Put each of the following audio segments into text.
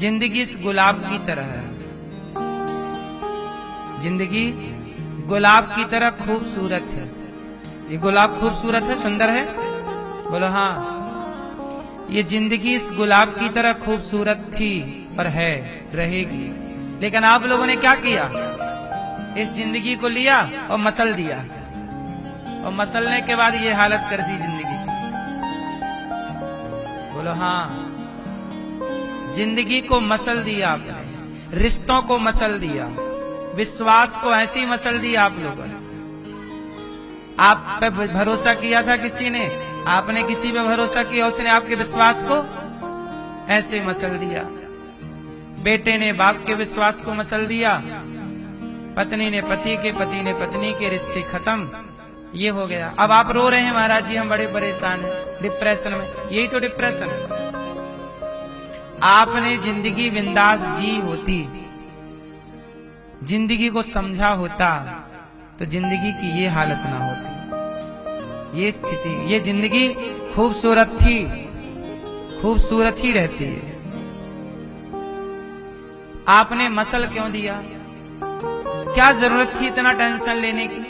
जिंदगी इस गुलाब की तरह है। जिंदगी गुलाब की तरह खूबसूरत है। ये गुलाब खूबसूरत है, सुंदर है? बोलो हाँ। ये जिंदगी इस गुलाब की तरह खूबसूरत थी पर है, रहेगी। लेकिन आप लोगों ने क्या किया? इस जिंदगी को लिया और मसल दिया, और मसलने के बाद ये हालत कर दी जिंदगी की। बोलो हाँ। जिंदगी को मसल दिया आपने, रिश्तों को मसल दिया, विश्वास को ऐसे ही मसल दिया आप लोगों ने। आप पे भरोसा किया था किसी ने, आपने किसी पे भरोसा किया, उसने आपके विश्वास को ऐसे मसल दिया। बेटे ने बाप के विश्वास को मसल दिया, पत्नी ने पति के, पति ने पत्नी के, रिश्ते खत्म। ये हो गया। अब आप रो रहे हैं, महाराज जी हम बड़े परेशान हैं, डिप्रेशन में। यही तो डिप्रेशन है। आपने जिंदगी बिंदास जी होती, जिंदगी को समझा होता, तो जिंदगी की ये हालत ना होती, ये स्थिति। ये जिंदगी खूबसूरत थी, खूबसूरत ही रहती है। आपने मसल क्यों दिया? क्या जरूरत थी इतना टेंशन लेने की?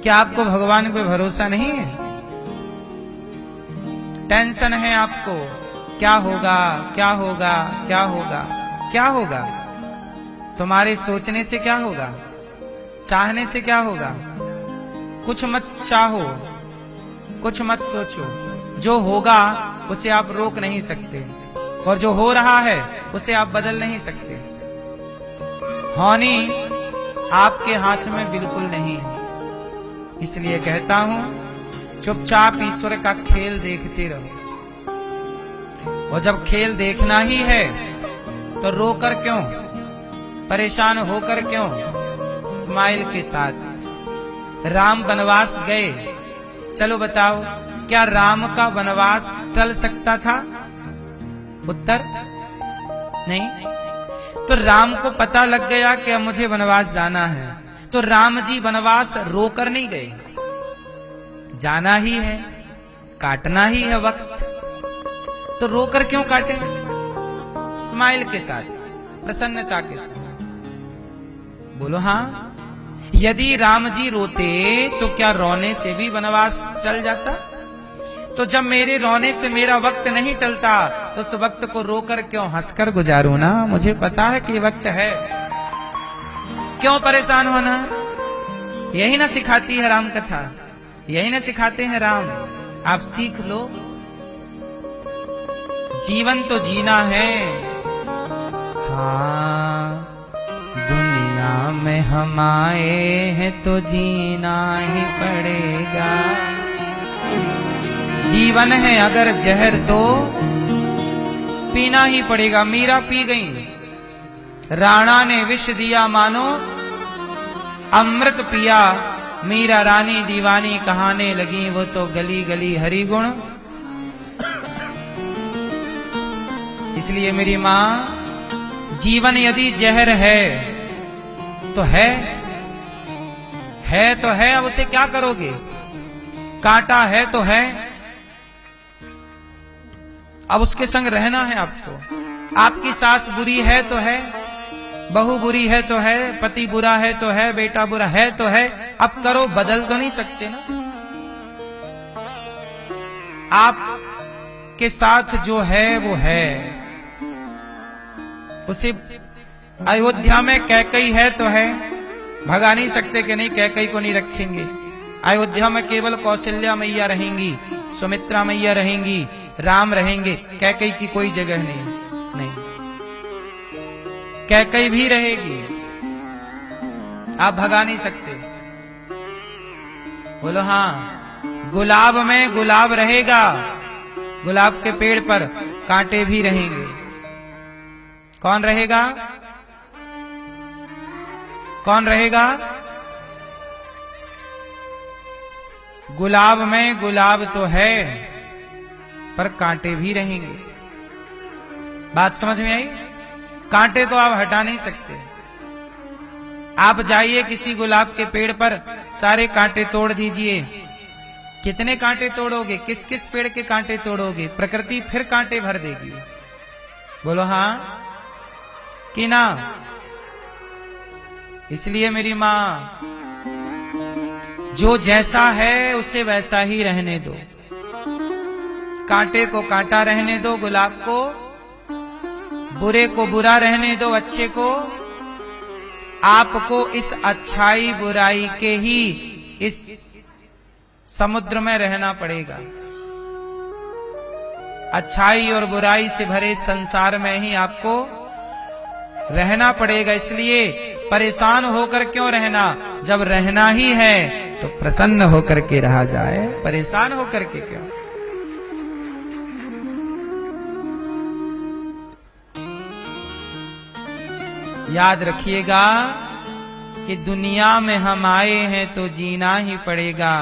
क्या आपको भगवान पे भरोसा नहीं है? टेंशन है आपको, क्या होगा, क्या होगा, क्या होगा, क्या होगा? तुम्हारे सोचने से क्या होगा? चाहने से क्या होगा? कुछ मत चाहो, कुछ मत सोचो। जो होगा उसे आप रोक नहीं सकते, और जो हो रहा है उसे आप बदल नहीं सकते। होनी आपके हाथ में बिल्कुल नहीं है। इसलिए कहता हूं, चुपचाप ईश्वर का खेल देखते रहो। और जब खेल देखना ही है तो रोकर क्यों, परेशान होकर क्यों? स्माइल के साथ। राम वनवास गए, चलो बताओ, क्या राम का वनवास टल सकता था? उत्तर नहीं। तो राम को पता लग गया कि अब मुझे वनवास जाना है, तो राम जी वनवास रोकर नहीं गए। जाना ही है, काटना ही है वक्त, तो रोकर क्यों काटे? स्माइल के साथ, प्रसन्नता के साथ। बोलो हाँ। यदि राम जी रोते तो क्या रोने से भी वनवास टल जाता? तो जब मेरे रोने से मेरा वक्त नहीं टलता, तो उस वक्त को रोकर क्यों हंसकर गुजारूं ना? मुझे पता है कि वक्त है, क्यों परेशान होना? यही ना सिखाती है राम कथा, यही ना सिखाते हैं राम। आप सीख लो। जीवन तो जीना है। हाँ, दुनिया में हम आए हैं तो जीना ही पड़ेगा। जीवन है अगर जहर तो पीना ही पड़ेगा। मीरा पी गई, राणा ने विष दिया मानो अमृत पिया। मीरा रानी दीवानी कहाने लगी, वो तो गली गली हरि गुण। इसलिए मेरी मां, जीवन यदि जहर है तो है तो है। अब उसे क्या करोगे? कांटा है तो है, अब उसके संग रहना है आपको। आपकी सास बुरी है तो है, बहू बुरी है तो है, पति बुरा है तो है, बेटा बुरा है तो है। अब करो, बदल तो नहीं सकते ना। आप के साथ जो है वो है। उसे अयोध्या में कैकई है तो है, भगा नहीं सकते कि नहीं कैकई को नहीं रखेंगे। अयोध्या में केवल कौशल्या मैया रहेंगी, सुमित्रा मैया रहेंगी, राम रहेंगे, कैकई की कोई जगह नहीं। कैकई भी रहेगी, आप भगा नहीं सकते। बोलो हाँ। गुलाब में गुलाब रहेगा, गुलाब के पेड़ पर कांटे भी रहेंगे। कौन रहेगा? कौन रहेगा? गुलाब में गुलाब तो है, पर कांटे भी रहेंगे। बात समझ में आई? कांटे तो आप हटा नहीं सकते। आप जाइए किसी गुलाब के पेड़ पर, सारे कांटे तोड़ दीजिए। कितने कांटे तोड़ोगे? किस किस पेड़ के कांटे तोड़ोगे? प्रकृति फिर कांटे भर देगी। बोलो हाँ कि ना। इसलिए मेरी मां, जो जैसा है उसे वैसा ही रहने दो। कांटे को कांटा रहने दो, गुलाब को, बुरे को बुरा रहने दो, अच्छे को। आपको इस अच्छाई बुराई के ही इस समुद्र में रहना पड़ेगा। अच्छाई और बुराई से भरे संसार में ही आपको रहना पड़ेगा। इसलिए परेशान होकर क्यों रहना, जब रहना ही है तो प्रसन्न होकर के रहा जाए, परेशान होकर के क्यों। याद रखिएगा कि दुनिया में हम आए हैं तो जीना ही पड़ेगा।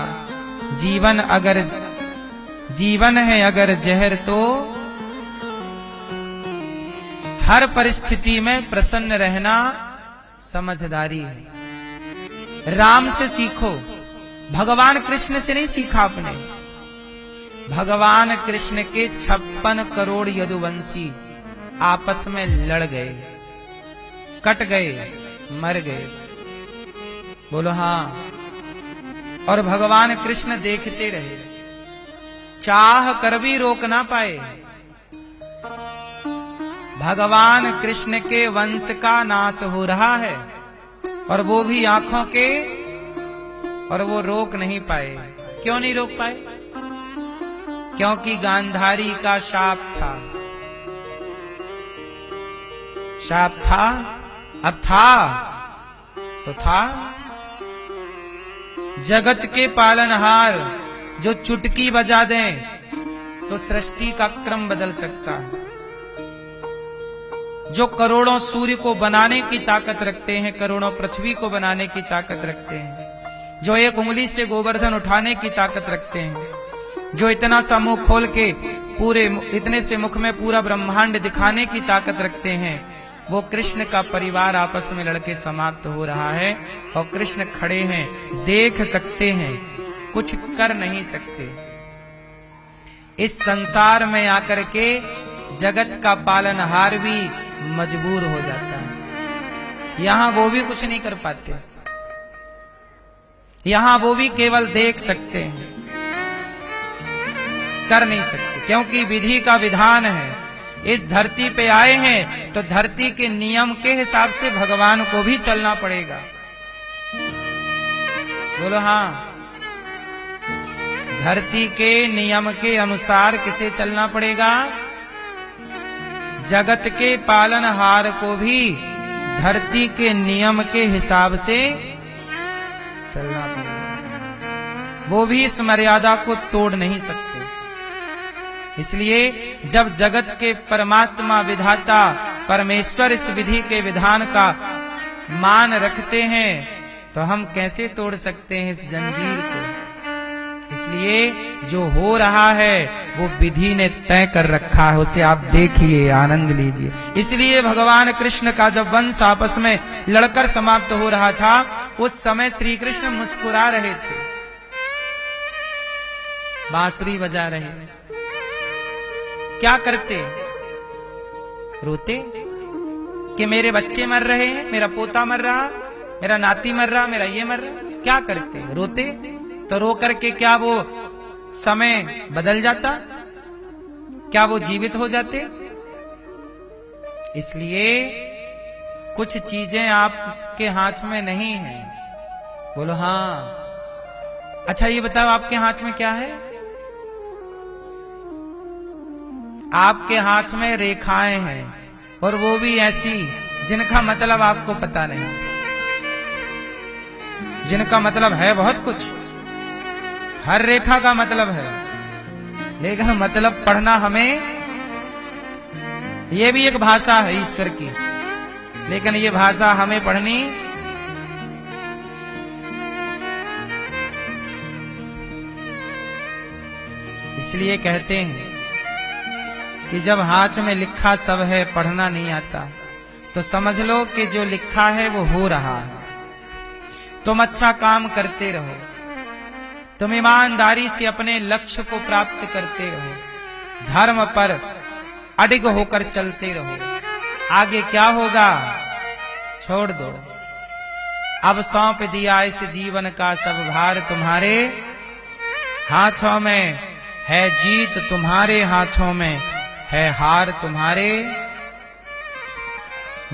जीवन है अगर जहर तो हर परिस्थिति में प्रसन्न रहना समझदारी है। राम से सीखो, भगवान कृष्ण से नहीं सीखा आपने। भगवान कृष्ण के 56 करोड़ यदुवंशी आपस में लड़ गए, कट गए, मर गए। बोलो हाँ। और भगवान कृष्ण देखते रहे, चाह कर भी रोक ना पाए। भगवान कृष्ण के वंश का नाश हो रहा है और वो भी आंखों के, और वो रोक नहीं पाए। क्यों नहीं रोक पाए? क्योंकि गांधारी का शाप था। शाप था, अब था तो था। जगत के पालनहार जो चुटकी बजा दें तो सृष्टि का क्रम बदल सकता है। जो करोड़ों सूर्य को बनाने की ताकत रखते हैं, करोड़ों पृथ्वी को बनाने की ताकत रखते हैं, जो एक उंगली से गोवर्धन उठाने की ताकत रखते हैं, जो इतना सा मुंह खोल के पूरे इतने से मुख में पूरा ब्रह्मांड दिखाने की ताकत रखते हैं, वो कृष्ण का परिवार आपस में लड़के समाप्त हो रहा है और कृष्ण खड़े हैं, देख सकते हैं, कुछ कर नहीं सकते। इस संसार में आकर के जगत का पालनहार भी मजबूर हो जाता है। यहां वो भी कुछ नहीं कर पाते, यहां वो भी केवल देख सकते हैं, कर नहीं सकते। क्योंकि विधि का विधान है, इस धरती पे आए हैं तो धरती के नियम के हिसाब से भगवान को भी चलना पड़ेगा। बोलो हाँ। धरती के नियम के अनुसार किसे चलना पड़ेगा? जगत के पालनहार को भी धरती के नियम के हिसाब से चलना पड़ेगा। वो भी इस मर्यादा को तोड़ नहीं सकते। इसलिए जब जगत के परमात्मा विधाता परमेश्वर इस विधि के विधान का मान रखते हैं तो हम कैसे तोड़ सकते हैं इस जंजीर को। इसलिए जो हो रहा है वो विधि ने तय कर रखा है, उसे आप देखिए, आनंद लीजिए। इसलिए भगवान कृष्ण का जब वंश आपस में लड़कर समाप्त हो रहा था, उस समय श्री कृष्ण मुस्कुरा रहे थे, बांसुरी बजा रहे। क्या करते? रोते कि मेरे बच्चे मर रहे हैं, मेरा पोता मर रहा, मेरा नाती मर रहा, मेरा ये मर रहा। क्या करते? रोते। तो रो करके क्या वो समय बदल जाता? क्या वो जीवित हो जाते? इसलिए कुछ चीजें आपके हाथ में नहीं है। बोलो हाँ। अच्छा ये बताओ, आपके हाथ में क्या है? आपके हाथ में रेखाएं हैं, और वो भी ऐसी जिनका मतलब आपको पता नहीं, जिनका मतलब है बहुत कुछ। हर रेखा का मतलब है, लेकिन मतलब पढ़ना हमें, ये भी एक भाषा है ईश्वर की, लेकिन ये भाषा हमें पढ़नी इसलिए कहते हैं कि जब हाथ में लिखा सब है, पढ़ना नहीं आता, तो समझ लो कि जो लिखा है वो हो रहा है। तुम अच्छा काम करते रहो, तुम ईमानदारी से अपने लक्ष्य को प्राप्त करते रहो, धर्म पर अडिग होकर चलते रहो। आगे क्या होगा छोड़ दो। अब सौंप दिया इस जीवन का सब भार तुम्हारे हाथों में है, जीत तुम्हारे हाथों में है, हार तुम्हारे।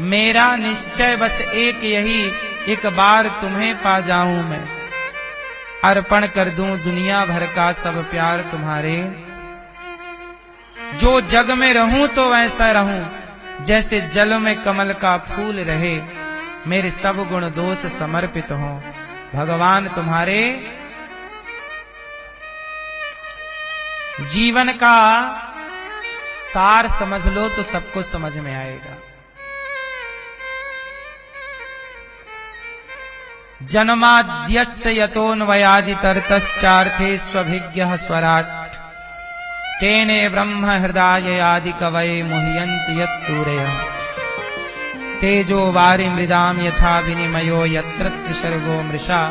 मेरा निश्चय बस एक यही, एक बार तुम्हें पा जाऊं मैं, अर्पण कर दूं दुनिया भर का सब प्यार तुम्हारे। जो जग में रहूं तो वैसा रहूं, जैसे जल में कमल का फूल रहे, मेरे सब गुण दोष समर्पित हों भगवान तुम्हारे। जीवन का सार समझ लो तो सबको समझ में आएगा। जन्माद्यस्य यतोऽन्वयादितरतश्चार्थे स्वभिज्ञः स्वराट्, तेने ब्रह्म हृदय आदि कवये मुह्यन्ति यत्सूरयः। तेजो वारि मृदाम यथा विनिमयो यत्र सर्गो मृषा,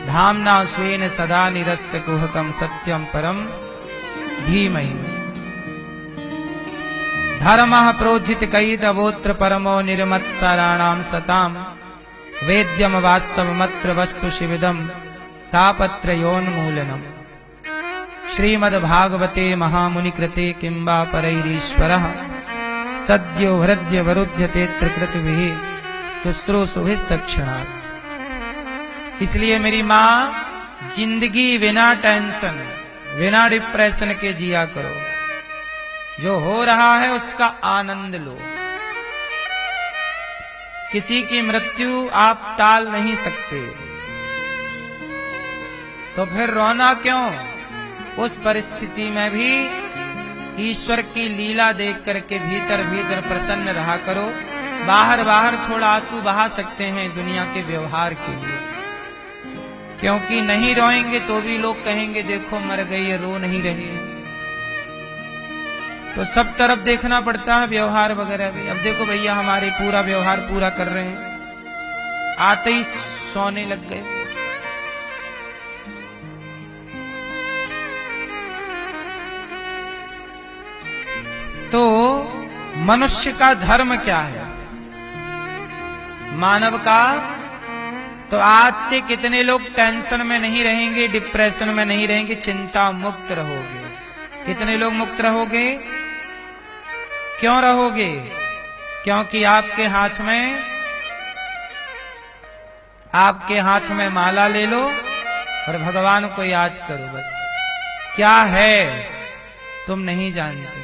धाम्ना स्वेन सदा निरस्तकुहकं सत्यं परं धीमहि। धर्मः प्रोज्झितकैतवोऽत्र परमो निर्मत्सराणां सतां, वेद्यम वास्तवमत्र वस्तु शिविदं तापत्रयोन्मूलनम्। श्रीमद्भागवते महामुनिकृते किंबा परैरीश्वरः, सद्यो हृदय वरुध्यतेऽत्र कृतभिः शुश्रूषुभिस्तत्क्षणात्। इसलिए मेरी माँ जिंदगी बिना टेंशन बिना डिप्रेशन के जिया करो। जो हो रहा है उसका आनंद लो। किसी की मृत्यु आप टाल नहीं सकते, तो फिर रोना क्यों? उस परिस्थिति में भी ईश्वर की लीला देख करके भीतर भीतर प्रसन्न रहा करो। बाहर बाहर थोड़ा आंसू बहा सकते हैं दुनिया के व्यवहार के लिए, क्योंकि नहीं रोएंगे तो भी लोग कहेंगे देखो मर गई है, रो नहीं रही है। तो सब तरफ देखना पड़ता है व्यवहार वगैरह भी। अब देखो भैया हमारे पूरा व्यवहार पूरा कर रहे हैं, आते ही सोने लग गए। तो मनुष्य का धर्म क्या है, मानव का? तो आज से कितने लोग टेंशन में नहीं रहेंगे, डिप्रेशन में नहीं रहेंगे, चिंता मुक्त रहोगे। कितने लोग मुक्त रहोगे? क्यों रहोगे? क्योंकि आपके हाथ में माला ले लो और भगवान को याद करो। बस क्या है तुम नहीं जानते,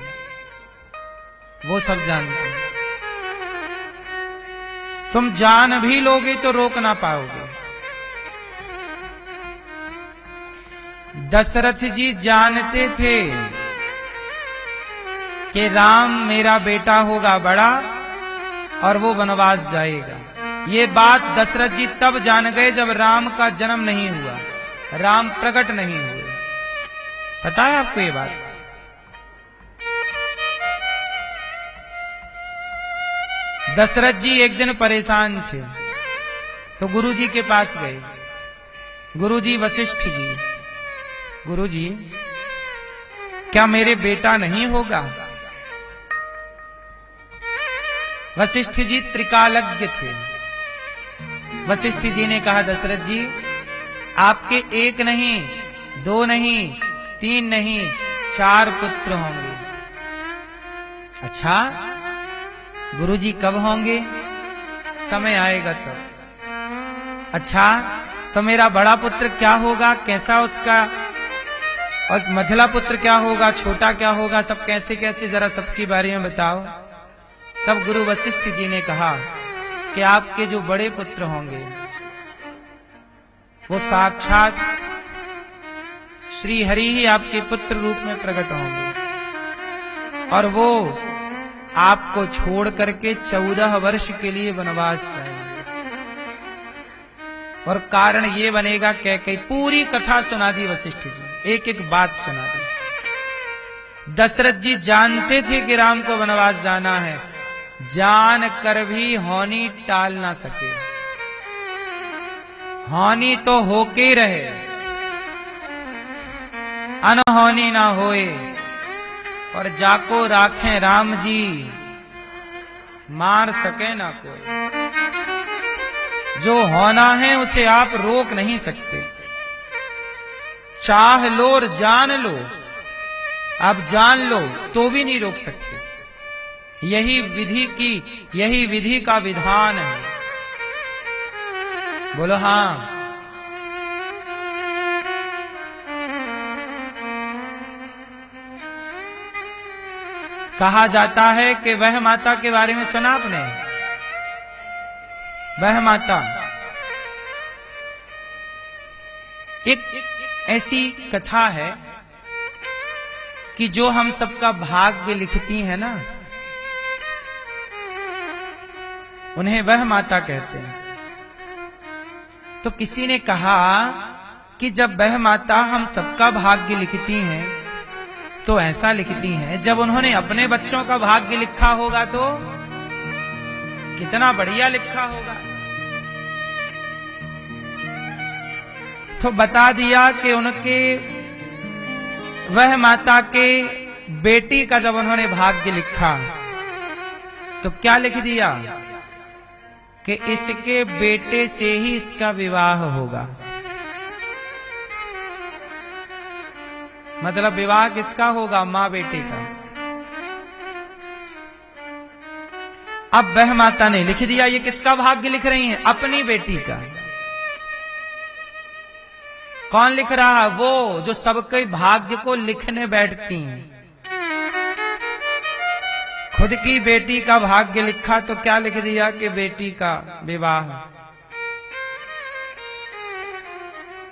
वो सब जानते हैं। तुम जान भी लोगे तो रोक ना पाओगे। दशरथ जी जानते थे कि राम मेरा बेटा होगा बड़ा और वो वनवास जाएगा। ये बात दशरथ जी तब जान गए जब राम का जन्म नहीं हुआ, राम प्रकट नहीं हुए। पता है आपको ये बात? दशरथ जी एक दिन परेशान थे तो गुरुजी के पास गए। गुरुजी वशिष्ठ जी, गुरुजी क्या मेरे बेटा नहीं होगा? वशिष्ठ जी त्रिकालज्ञ थे। वशिष्ठ जी ने कहा दशरथ जी आपके एक नहीं, दो नहीं, तीन नहीं, 4 पुत्र होंगे। अच्छा गुरुजी कब होंगे? समय आएगा तब। अच्छा तो मेरा बड़ा पुत्र क्या होगा, कैसा उसका, और मझला पुत्र क्या होगा, छोटा क्या होगा, सब कैसे कैसे जरा सबके बारे में बताओ। तब गुरु वशिष्ठ जी ने कहा कि आपके जो बड़े पुत्र होंगे वो साक्षात श्री हरि ही आपके पुत्र रूप में प्रकट होंगे और वो आपको छोड़ करके 14 वर्ष के लिए वनवास जाएंगे। और कारण ये बनेगा कई पूरी कथा सुना दी वशिष्ठ जी, एक एक बात सुना दी। दशरथ जी जानते थे कि राम को वनवास जाना है, जान कर भी होनी टाल ना सके। होनी तो होके रहे, अनहोनी ना होए। और जाको राखें राम जी, मार सके ना कोई। जो होना है उसे आप रोक नहीं सकते। चाह लो और जान लो, आप जान लो तो भी नहीं रोक सकते। यही विधि का विधान है। बोलो हाँ। कहा जाता है कि वह माता के बारे में सुना आपने? वह माता एक ऐसी कथा है कि जो हम सबका भाग्य लिखती है ना, उन्हें वह माता कहते हैं। तो किसी ने कहा कि जब वह माता हम सबका भाग्य लिखती हैं तो ऐसा लिखती हैं, जब उन्होंने अपने बच्चों का भाग्य लिखा होगा तो कितना बढ़िया लिखा होगा। तो बता दिया कि उनके वह माता के बेटी का जब उन्होंने भाग्य लिखा तो क्या लिख दिया कि इसके बेटे से ही इसका विवाह होगा। मतलब विवाह किसका होगा? मां बेटे का। अब वह माता ने लिख दिया। ये किसका भाग्य लिख रही हैं? अपनी बेटी का। कौन लिख रहा? वो जो सबके भाग्य को लिखने बैठती हैं। खुद की बेटी का भाग्य लिखा तो क्या लिख दिया कि बेटी का विवाह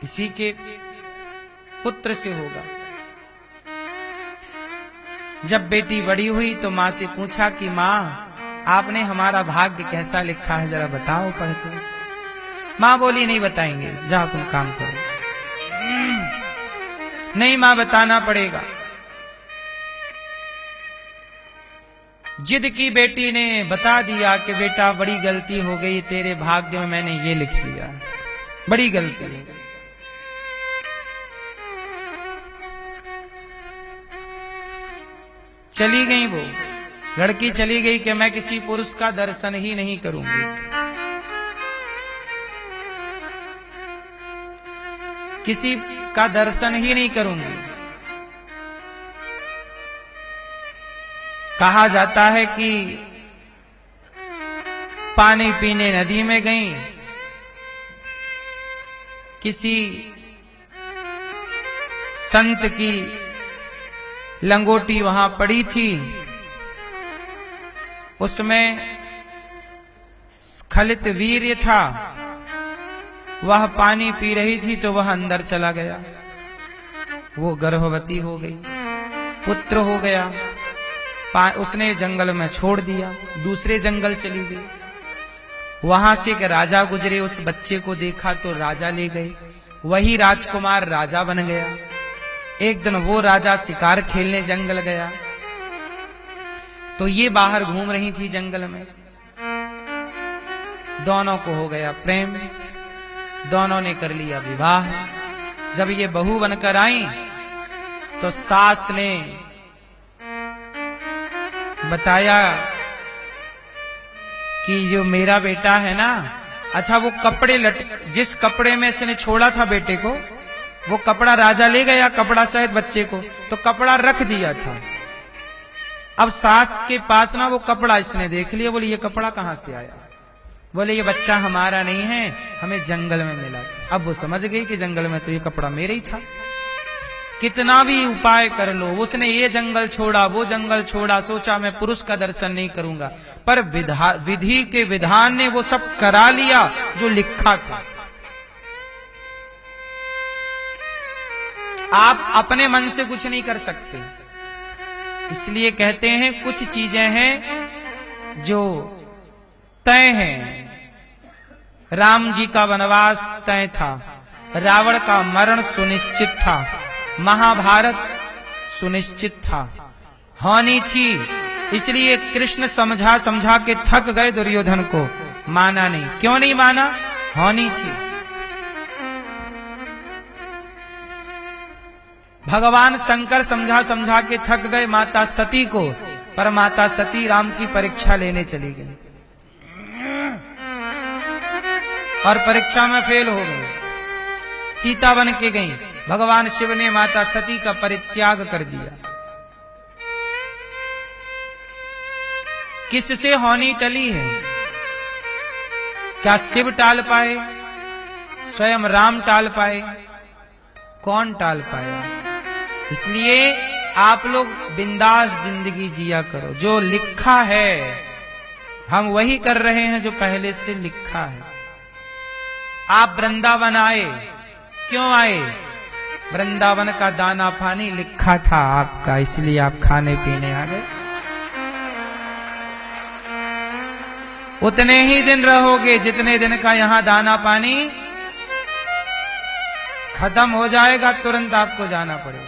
इसी के पुत्र से होगा। जब बेटी बड़ी हुई तो मां से पूछा कि मां, आपने हमारा भाग्य कैसा लिखा है, जरा बताओ पढ़ के। मां बोली नहीं बताएंगे, जाओ तुम काम करो। नहीं मां, बताना पड़ेगा। जिद की बेटी ने बता दिया कि बेटा बड़ी गलती हो गई, तेरे भाग्य में मैंने ये लिख दिया, बड़ी गलती हो गई। चली गई वो लड़की, चली गई कि मैं किसी पुरुष का दर्शन ही नहीं करूंगी। किसी का दर्शन ही नहीं करूंगी। कहा जाता है कि पानी पीने नदी में गई, किसी संत की लंगोटी वहां पड़ी थी, उसमें स्खलित वीर्य था। वह पानी पी रही थी तो वह अंदर चला गया। वो गर्भवती हो गई, पुत्र हो गया। उसने जंगल में छोड़ दिया, दूसरे जंगल चली गई। वहां से एक राजा गुजरे, उस बच्चे को देखा तो राजा ले गए। वही राजकुमार राजा बन गया। एक दिन वो राजा शिकार खेलने जंगल गया तो ये बाहर घूम रही थी जंगल में। दोनों को हो गया प्रेम, दोनों ने कर लिया विवाह। जब ये बहू बनकर आई तो सास ने बताया कि जो मेरा बेटा है ना, अच्छा वो कपड़े जिस कपड़े में इसने छोड़ा था बेटे को, वो कपड़ा राजा ले गया, कपड़ा सहित बच्चे को। तो कपड़ा रख दिया था। अब सास के पास ना वो कपड़ा इसने देख लिया। बोले ये कपड़ा कहां से आया? बोले ये बच्चा हमारा नहीं है, हमें जंगल में मिला था। अब वो समझ गई कि जंगल में तो ये कपड़ा मेरा ही था। कितना भी उपाय कर लो, उसने ये जंगल छोड़ा, वो जंगल छोड़ा, सोचा मैं पुरुष का दर्शन नहीं करूंगा, पर विधि के विधान ने वो सब करा लिया जो लिखा था। आप अपने मन से कुछ नहीं कर सकते। इसलिए कहते हैं कुछ चीजें हैं जो तय हैं। राम जी का वनवास तय था, रावण का मरण सुनिश्चित था, महाभारत सुनिश्चित था, होनी थी। इसलिए कृष्ण समझा समझा के थक गए दुर्योधन को, माना नहीं। क्यों नहीं माना? होनी थी। भगवान शंकर समझा समझा के थक गए माता सती को, पर माता सती राम की परीक्षा लेने चली गई और परीक्षा में फेल हो गई। सीता बन के गई। भगवान शिव ने माता सती का परित्याग कर दिया। किससे होनी टली है? क्या शिव टाल पाए? स्वयं राम टाल पाए? कौन टाल पाया? इसलिए आप लोग बिंदास जिंदगी जिया करो। जो लिखा है हम वही कर रहे हैं जो पहले से लिखा है। आप वृंदावन आए, क्यों आए? वृंदावन का दाना पानी लिखा था आपका, इसलिए आप खाने पीने आ गए। उतने ही दिन रहोगे जितने दिन का यहां दाना पानी खत्म हो जाएगा, तुरंत आपको जाना पड़ेगा।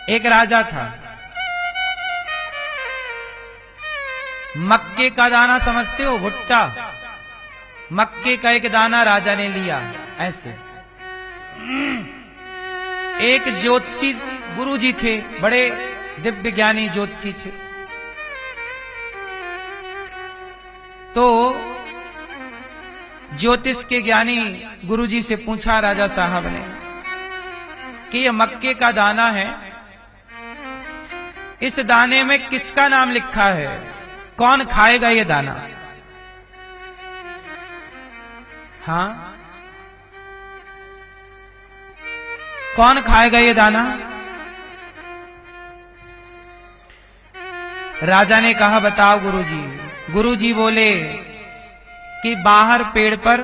एक राजा था, मक्के का दाना समझते हो? भुट्टा, मक्के का एक दाना राजा ने लिया। ऐसे एक ज्योतिषी गुरुजी थे, बड़े दिव्य ज्ञानी ज्योतिषी थे। तो ज्योतिष के ज्ञानी गुरुजी से पूछा राजा साहब ने कि ये मक्के का दाना है, इस दाने में किसका नाम लिखा है? कौन खाएगा ये दाना? हाँ, कौन खाएगा ये दाना? राजा ने कहा बताओ गुरुजी। गुरुजी बोले कि बाहर पेड़ पर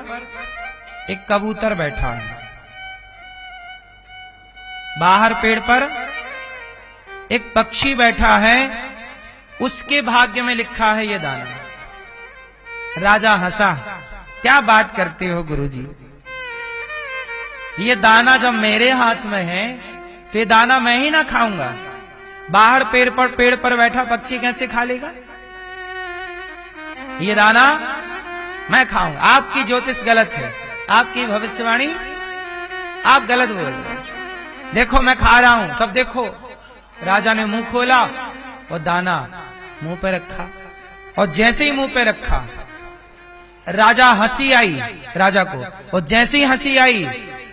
एक कबूतर बैठा है, बाहर पेड़ पर एक पक्षी बैठा है, उसके भाग्य में लिखा है ये दाना। राजा हंसा, क्या बात करते हो गुरुजी, ये दाना जब मेरे हाथ में है तो ये दाना मैं ही ना खाऊंगा, बाहर पेड़ पर बैठा पक्षी कैसे खा लेगा? ये दाना मैं खाऊंगा। आपकी ज्योतिष गलत है, आपकी भविष्यवाणी आप गलत बोल रहे हैं। देखो मैं खा रहा हूं, सब देखो। राजा ने मुंह खोला और दाना मुंह पे रखा, और जैसे ही मुंह पे रखा राजा हंसी आई राजा को, और जैसे ही हंसी आई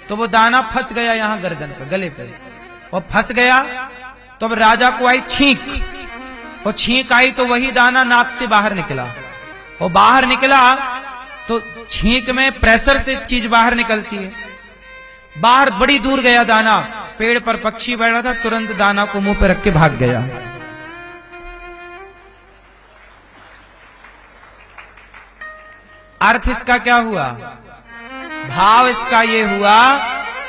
तो वो दाना फंस गया यहां गर्दन पे, गले पे, और फंस गया। तो अब राजा को आई छींक, और छींक आई तो वही दाना नाक से बाहर निकला, और बाहर निकला तो छींक में प्रेशर से चीज बाहर निकलती है। बाहर बड़ी दूर गया दाना, पेड़ पर पक्षी बैठा था, तुरंत दाना को मुंह पे रख के भाग गया। अर्थ इसका क्या हुआ? भाव इसका ये हुआ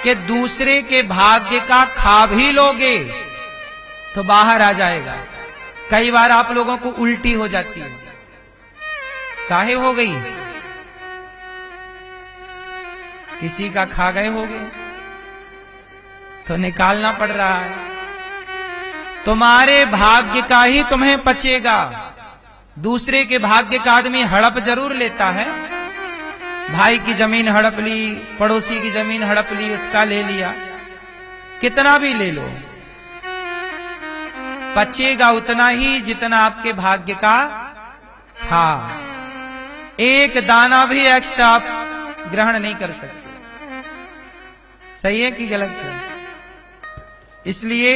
कि दूसरे के भाग्य का खा भी लोगे तो बाहर आ जाएगा। कई बार आप लोगों को उल्टी हो जाती है, काहे हो गई? किसी का खा गए होगे तो निकालना पड़ रहा है। तुम्हारे भाग्य का ही तुम्हें पचेगा। दूसरे के भाग्य का आदमी हड़प जरूर लेता है, भाई की जमीन हड़प ली, पड़ोसी की जमीन हड़प ली, उसका ले लिया, कितना भी ले लो, पचेगा उतना ही जितना आपके भाग्य का था। एक दाना भी एक्स्ट्रा आप ग्रहण नहीं कर सकते। सही है कि गलत है? इसलिए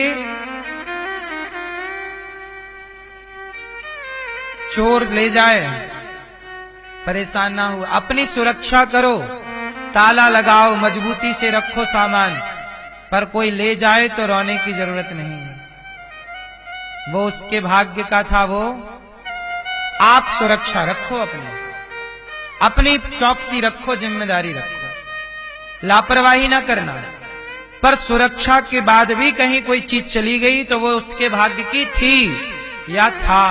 चोर ले जाए परेशान ना हो, अपनी सुरक्षा करो, ताला लगाओ, मजबूती से रखो सामान, पर कोई ले जाए तो रोने की जरूरत नहीं है। वो उसके भाग्य का था, वो आप सुरक्षा रखो, अपनी चौकसी रखो, जिम्मेदारी रखो, लापरवाही ना करना। पर सुरक्षा के बाद भी कहीं कोई चीज चली गई तो वो उसके भाग्य की थी या था।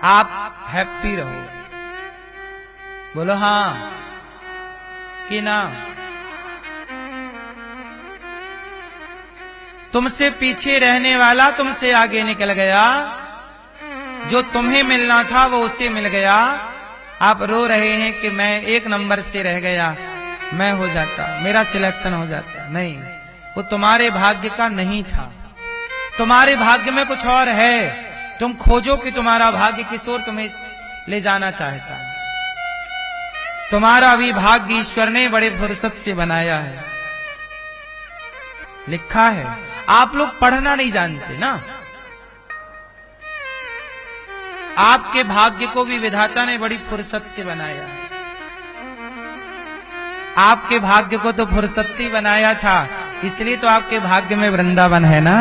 आप हैप्पी रहो, बोलो हां कि ना। तुमसे पीछे रहने वाला तुमसे आगे निकल गया, जो तुम्हें मिलना था वो उसे मिल गया। आप रो रहे हैं कि मैं 1 नंबर से रह गया, मैं हो जाता, मेरा सिलेक्शन हो जाता। नहीं, वो तुम्हारे भाग्य का नहीं था। तुम्हारे भाग्य में कुछ और है। तुम खोजो कि तुम्हारा भाग्य किस ओर तुम्हें ले जाना चाहता है। तुम्हारा भी भाग्य ईश्वर ने बड़े फुर्सत से बनाया है, लिखा है। आप लोग पढ़ना नहीं जानते ना। आपके भाग्य को भी विधाता ने बड़ी फुर्सत से बनाया है। आपके भाग्य को तो फुर्सत से ही बनाया था, इसलिए तो आपके भाग्य में वृंदावन है ना।